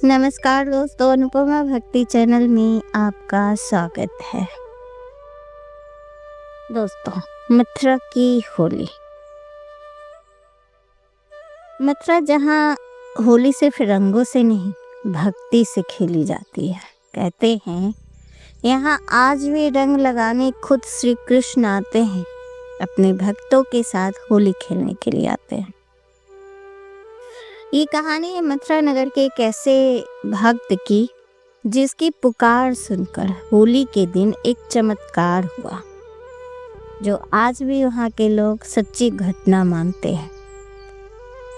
नमस्कार दोस्तों, अनुपमा भक्ति चैनल में आपका स्वागत है। दोस्तों, मथुरा की होली। मथुरा जहाँ होली सिर्फ रंगों से नहीं भक्ति से खेली जाती है। कहते हैं यहाँ आज भी रंग लगाने खुद श्री कृष्ण आते हैं, अपने भक्तों के साथ होली खेलने के लिए आते हैं। ये कहानी है मथुरा नगर के एक ऐसे भक्त की जिसकी पुकार सुनकर होली के दिन एक चमत्कार हुआ, जो आज भी वहाँ के लोग सच्ची घटना मानते हैं।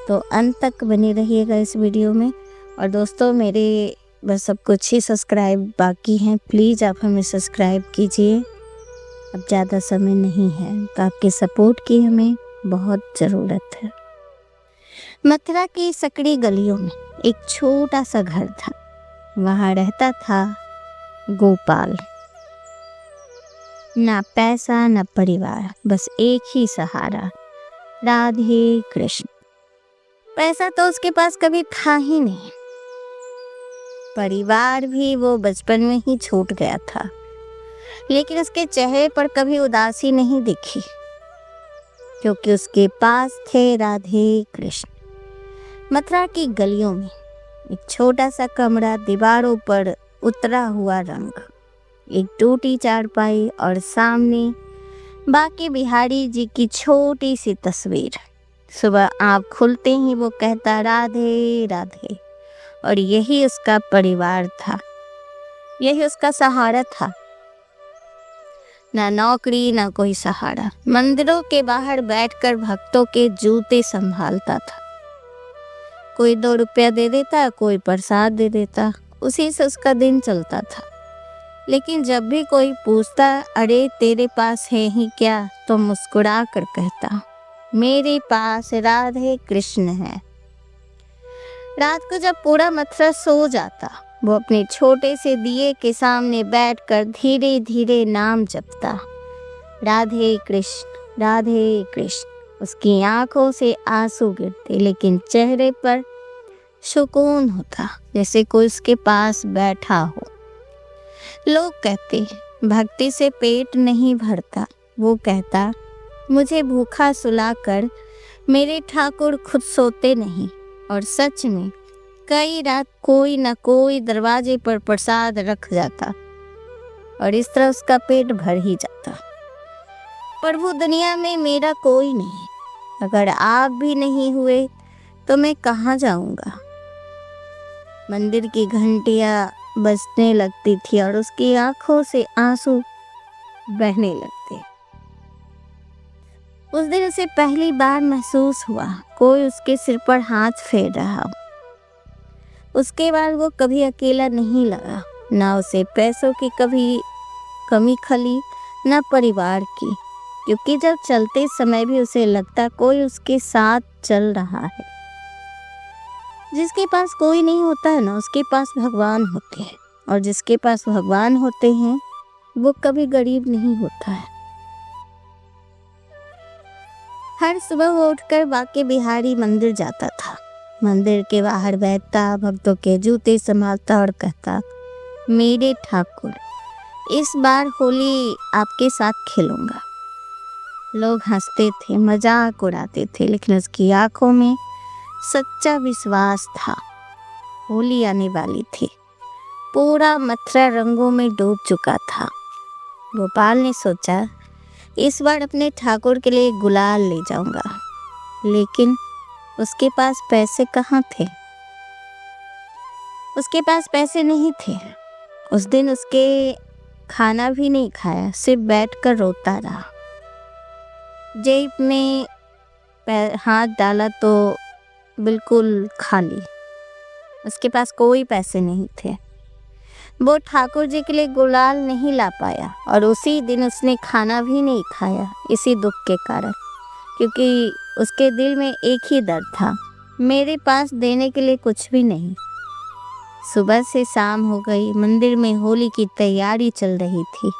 तो अंत तक बने रहिएगा इस वीडियो में। और दोस्तों, मेरे बस सब कुछ ही सब्सक्राइब बाकी हैं, प्लीज़ आप हमें सब्सक्राइब कीजिए। अब ज़्यादा समय नहीं है, तो आपके सपोर्ट की हमें बहुत ज़रूरत है। मथुरा की सकड़ी गलियों में एक छोटा सा घर था। वहाँ रहता था गोपाल। ना पैसा ना परिवार, बस एक ही सहारा, राधे कृष्ण। पैसा तो उसके पास कभी था ही नहीं, परिवार भी वो बचपन में ही छूट गया था, लेकिन उसके चेहरे पर कभी उदासी नहीं दिखी, क्योंकि उसके पास थे राधे कृष्ण। मथुरा की गलियों में एक छोटा सा कमरा, दीवारों पर उतरा हुआ रंग, एक टूटी चारपाई और सामने बाके बिहारी जी की छोटी सी तस्वीर। सुबह आँख खुलते ही वो कहता राधे राधे, और यही उसका परिवार था, यही उसका सहारा था। ना नौकरी ना कोई सहारा। मंदिरों के बाहर बैठकर भक्तों के जूते संभालता था। कोई 2 रुपया दे देता, कोई प्रसाद दे देता, उसी से उसका दिन चलता था। लेकिन जब भी कोई पूछता अरे तेरे पास है ही क्या, तो मुस्कुरा कर कहता मेरे पास राधे कृष्ण है। रात को जब पूरा मथुरा सो जाता, वो अपने छोटे से दिए के सामने बैठकर धीरे धीरे नाम जपता, राधे कृष्ण राधे कृष्ण। उसकी आंखों से आंसू गिरते, लेकिन चेहरे पर सुकून होता, जैसे कोई उसके पास बैठा हो। लोग कहते भक्ति से पेट नहीं भरता, वो कहता मुझे भूखा सुलाकर मेरे ठाकुर खुद सोते नहीं। और सच में कई रात कोई न कोई दरवाजे पर प्रसाद रख जाता, और इस तरह उसका पेट भर ही जाता। प्रभु दुनिया में मेरा कोई नहीं, अगर आप भी नहीं हुए तो मैं कहाँ जाऊंगा। मंदिर की घंटियां बजने लगती थी और उसकी आंखों से आंसू बहने लगते। उस दिन उसे पहली बार महसूस हुआ कोई उसके सिर पर हाथ फेर रहा। उसके बाद वो कभी अकेला नहीं लगा, ना उसे पैसों की कभी कमी खली, ना परिवार की, क्योंकि जब चलते समय भी उसे लगता कोई उसके साथ चल रहा है। जिसके पास कोई नहीं होता है ना, उसके पास भगवान होते हैं, और जिसके पास भगवान होते हैं वो कभी गरीब नहीं होता है। हर सुबह वो उठकर बाके बिहारी मंदिर जाता था। मंदिर के बाहर बैठता, भक्तों के जूते संभालता और कहता मेरे ठाकुर, इस बार होली आपके साथ खेलूंगा। लोग हंसते थे, मजाक उड़ाते थे, लेकिन उसकी आंखों में सच्चा विश्वास था। होली आने वाली थी, पूरा मथुरा रंगों में डूब चुका था। गोपाल ने सोचा इस बार अपने ठाकुर के लिए गुलाल ले जाऊंगा, लेकिन उसके पास पैसे कहाँ थे। उसके पास पैसे नहीं थे। उस दिन उसके खाना भी नहीं खाया, सिर्फ बैठकर रोता रहा। जेब में हाथ डाला तो बिल्कुल खाली, उसके पास कोई पैसे नहीं थे। वो ठाकुर जी के लिए गुलाल नहीं ला पाया, और उसी दिन उसने खाना भी नहीं खाया, इसी दुख के कारण, क्योंकि उसके दिल में एक ही दर्द था, मेरे पास देने के लिए कुछ भी नहीं। सुबह से शाम हो गई, मंदिर में होली की तैयारी चल रही थी।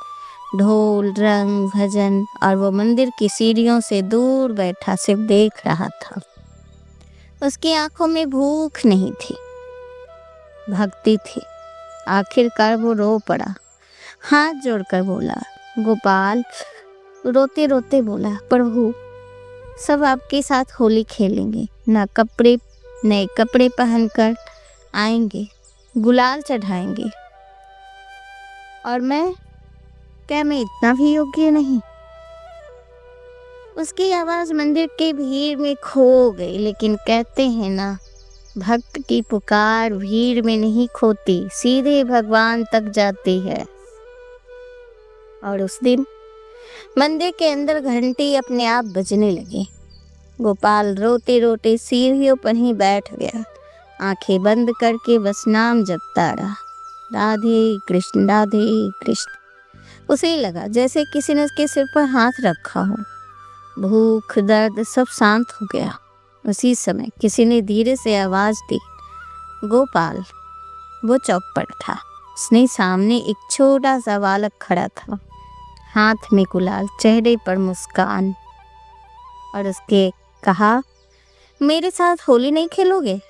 ढोल, रंग, भजन, और वो मंदिर की सीढ़ियों से दूर बैठा सिर्फ देख रहा था। उसकी आंखों में भूख नहीं थी, भक्ति थी। आखिरकार वो रो पड़ा, हाथ जोड़कर बोला, गोपाल रोते रोते बोला, प्रभु सब आपके साथ होली खेलेंगे, नए कपड़े पहनकर आएंगे, गुलाल चढ़ाएंगे, और क्या मैं इतना भी योग्य नहीं? उसकी आवाज मंदिर के भीड़ में खो गई। लेकिन कहते हैं ना, भक्त की पुकार भीड़ में नहीं खोती, सीधे भगवान तक जाती है। और उस दिन मंदिर के अंदर घंटी अपने आप बजने लगी। गोपाल रोते रोते सीढ़ियों पर ही बैठ गया, आंखें बंद करके बस नाम जपता रहा, राधे कृष्ण राधे कृष्ण। उसे लगा जैसे किसी ने उसके सिर पर हाथ रखा हो। भूख दर्द सब शांत हो गया। उसी समय किसी ने धीरे से आवाज दी, गोपाल। वो चौक पर था। उसने सामने एक छोटा सा बालक खड़ा था, हाथ में गुलाल, चेहरे पर मुस्कान, और उसके कहा, मेरे साथ होली नहीं खेलोगे?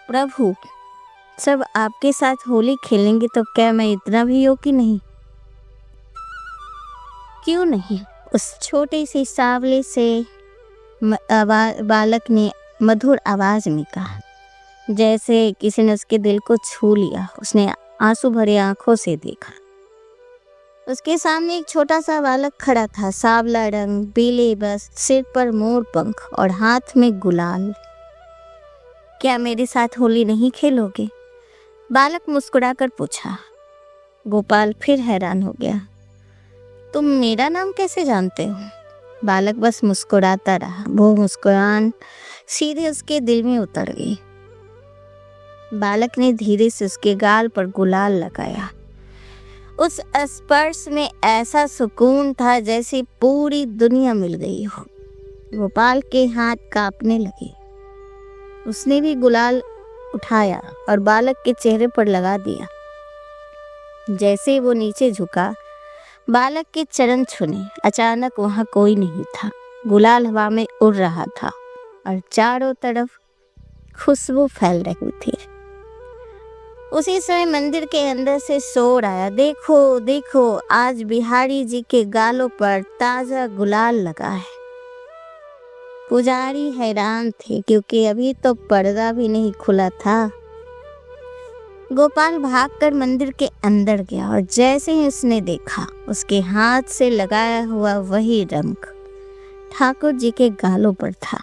प्रभु सब आपके साथ होली खेलेंगे तो क्या मैं इतना भी योग्य नहीं? क्यों नहीं? उस छोटे से सांवले से बालक ने मधुर आवाज में कहा, जैसे किसी ने उसके दिल को छू लिया। उसने आंसू भरे आंखों से देखा। उसके सामने एक छोटा सा बालक खड़ा था, सांवला रंग, पीले बस, सिर पर मोर पंख और हाथ में गुलाल। क्या मेरे साथ होली नहीं खेलोगे? बालक मुस्कुराकर पूछा। गोपाल फिर हैरान हो गया, तुम मेरा नाम कैसे जानते हो? बालक बस मुस्कुराता रहा। वो मुस्कुरान सीधे उसके दिल में उतर गई। बालक ने धीरे से उसके गाल पर गुलाल लगाया। उस स्पर्श में ऐसा सुकून था जैसे पूरी दुनिया मिल गई हो। गोपाल के हाथ कांपने लगे। उसने भी गुलाल उठाया और बालक के चेहरे पर लगा दिया। जैसे वो नीचे झुका, बालक के चरण छूने, अचानक वहां कोई नहीं था। गुलाल हवा में उड़ रहा था और चारों तरफ खुशबू फैल रही थी। उसी समय मंदिर के अंदर से शोर आया, देखो देखो, आज बिहारी जी के गालों पर ताजा गुलाल लगा है। पुजारी हैरान थे क्योंकि अभी तो पर्दा भी नहीं खुला था। गोपाल भागकर मंदिर के अंदर गया और जैसे ही उसने देखा, उसके हाथ से लगाया हुआ वही रंग ठाकुर जी के गालों पर था।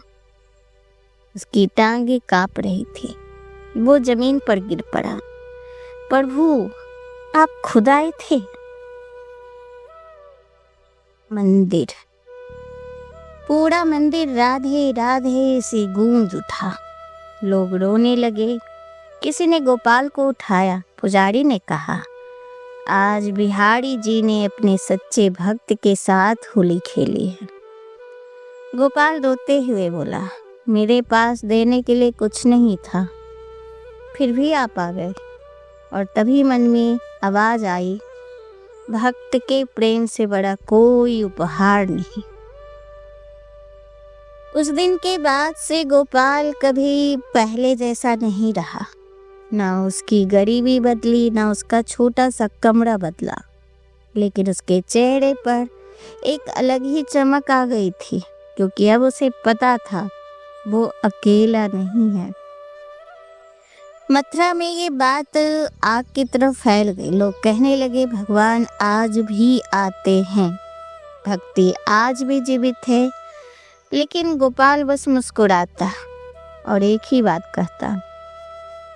उसकी टांगें कांप रही थी। वो जमीन पर गिर पड़ा। प्रभु आप खुद आए थे? पूरा मंदिर राधे राधे से गूंज उठा। लोग रोने लगे। किसी ने गोपाल को उठाया। पुजारी ने कहा, आज बिहारी जी ने अपने सच्चे भक्त के साथ होली खेली है। गोपाल रोते हुए बोला, मेरे पास देने के लिए कुछ नहीं था, फिर भी आप आ गए। और तभी मन में आवाज आई, भक्त के प्रेम से बड़ा कोई उपहार नहीं। उस दिन के बाद से गोपाल कभी पहले जैसा नहीं रहा। ना उसकी गरीबी बदली, ना उसका छोटा सा कमरा बदला, लेकिन उसके चेहरे पर एक अलग ही चमक आ गई थी, क्योंकि अब उसे पता था वो अकेला नहीं है। मथुरा में ये बात आग की तरफ फैल गई। लोग कहने लगे, भगवान आज भी आते हैं, भक्ति आज भी जीवित है। लेकिन गोपाल बस मुस्कुराता और एक ही बात कहता,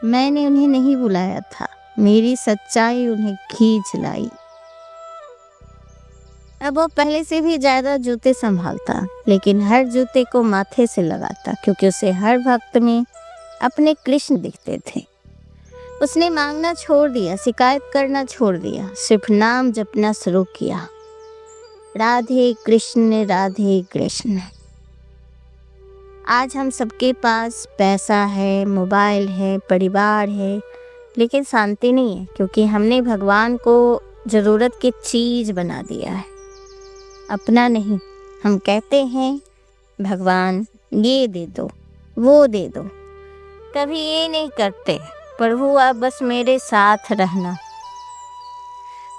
मैंने उन्हें नहीं बुलाया था, मेरी सच्चाई उन्हें खींच लाई। अब वो पहले से भी ज्यादा जूते संभालता, लेकिन हर जूते को माथे से लगाता, क्योंकि उसे हर भक्त में अपने कृष्ण दिखते थे। उसने मांगना छोड़ दिया, शिकायत करना छोड़ दिया, सिर्फ नाम जपना शुरू किया, राधे कृष्ण। आज हम सबके पास पैसा है, मोबाइल है, परिवार है, लेकिन शांति नहीं है, क्योंकि हमने भगवान को ज़रूरत की चीज़ बना दिया है, अपना नहीं। हम कहते हैं, भगवान ये दे दो, वो दे दो। कभी ये नहीं करते, प्रभु आप बस मेरे साथ रहना।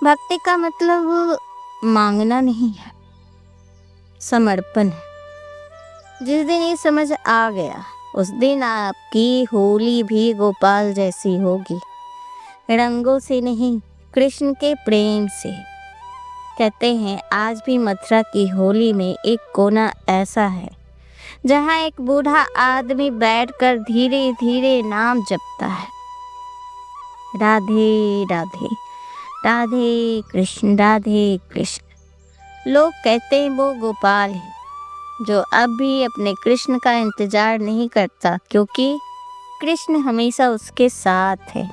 भक्ति का मतलब मांगना नहीं है, समर्पण है। जिस दिन ये समझ आ गया उस दिन आपकी होली भी गोपाल जैसी होगी, रंगों से नहीं, कृष्ण के प्रेम से। कहते हैं आज भी मथुरा की होली में एक कोना ऐसा है जहाँ एक बूढ़ा आदमी बैठकर धीरे धीरे नाम जपता है, राधे राधे राधे कृष्ण। लोग कहते हैं वो गोपाल है जो अब भी अपने कृष्ण का इंतजार नहीं करता, क्योंकि कृष्ण हमेशा उसके साथ है।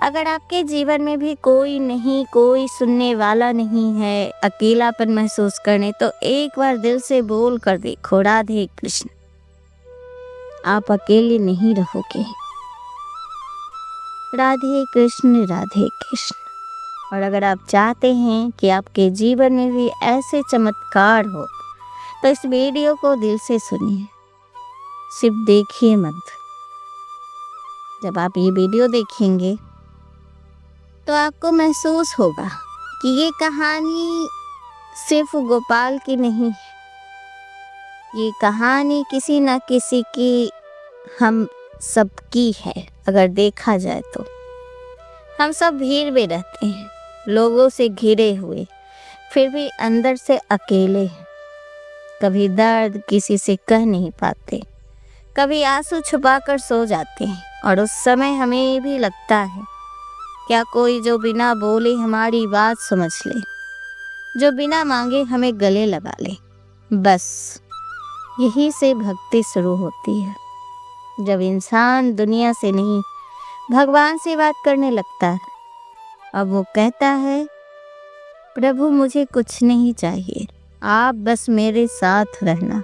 अगर आपके जीवन में भी कोई नहीं, कोई सुनने वाला नहीं है, अकेलापन महसूस करने, तो एक बार दिल से बोल कर देखो, राधे कृष्ण। आप अकेले नहीं रहोगे। राधे कृष्ण राधे कृष्ण। और अगर आप चाहते हैं कि आपके जीवन में भी ऐसे चमत्कार हो तो इस वीडियो को दिल से सुनिए, सिर्फ देखिए मत। जब आप ये वीडियो देखेंगे तो आपको महसूस होगा कि ये कहानी सिर्फ गोपाल की नहीं है, ये कहानी किसी न किसी की, हम सबकी है। अगर देखा जाए तो हम सब भीड़ में रहते हैं, लोगों से घिरे हुए, फिर भी अंदर से अकेले हैं। कभी दर्द किसी से कह नहीं पाते, कभी आंसू छुपाकर सो जाते हैं, और उस समय हमें भी लगता है क्या कोई जो बिना बोले हमारी बात समझ ले, जो बिना मांगे हमें गले लगा ले। बस यही से भक्ति शुरू होती है, जब इंसान दुनिया से नहीं भगवान से बात करने लगता है। अब वो कहता है, प्रभु मुझे कुछ नहीं चाहिए, आप बस मेरे साथ रहना।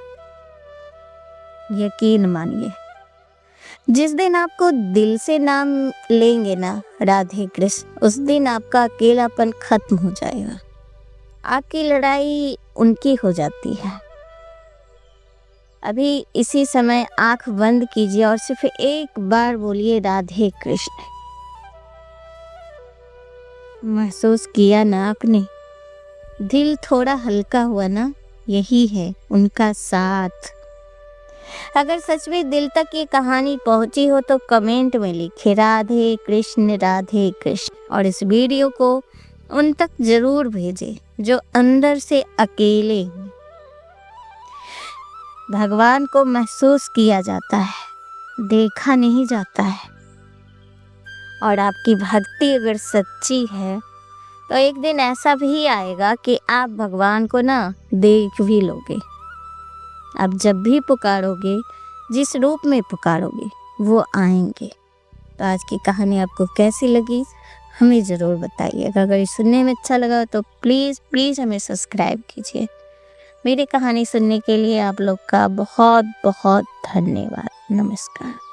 यकीन मानिए, जिस दिन आपको दिल से नाम लेंगे ना राधे कृष्ण, उस दिन आपका अकेलापन खत्म हो जाएगा। आपकी लड़ाई उनकी हो जाती है। अभी इसी समय आंख बंद कीजिए और सिर्फ एक बार बोलिए, राधे कृष्ण। महसूस किया ना आपने? दिल थोड़ा हल्का हुआ ना? यही है उनका साथ। अगर सच में दिल तक ये कहानी पहुंची हो तो कमेंट में लिखे, राधे कृष्ण राधे कृष्ण। और इस वीडियो को उन तक जरूर भेजें जो अंदर से अकेले हैं। भगवान को महसूस किया जाता है, देखा नहीं जाता है। और आपकी भक्ति अगर सच्ची है तो एक दिन ऐसा भी आएगा कि आप भगवान को ना देख भी लोगे। आप जब भी पुकारोगे, जिस रूप में पुकारोगे, वो आएंगे। तो आज की कहानी आपको कैसी लगी हमें ज़रूर बताइएगा। अगर ये सुनने में अच्छा लगा तो प्लीज़ हमें सब्सक्राइब कीजिए। मेरी कहानी सुनने के लिए आप लोग का बहुत बहुत धन्यवाद। नमस्कार।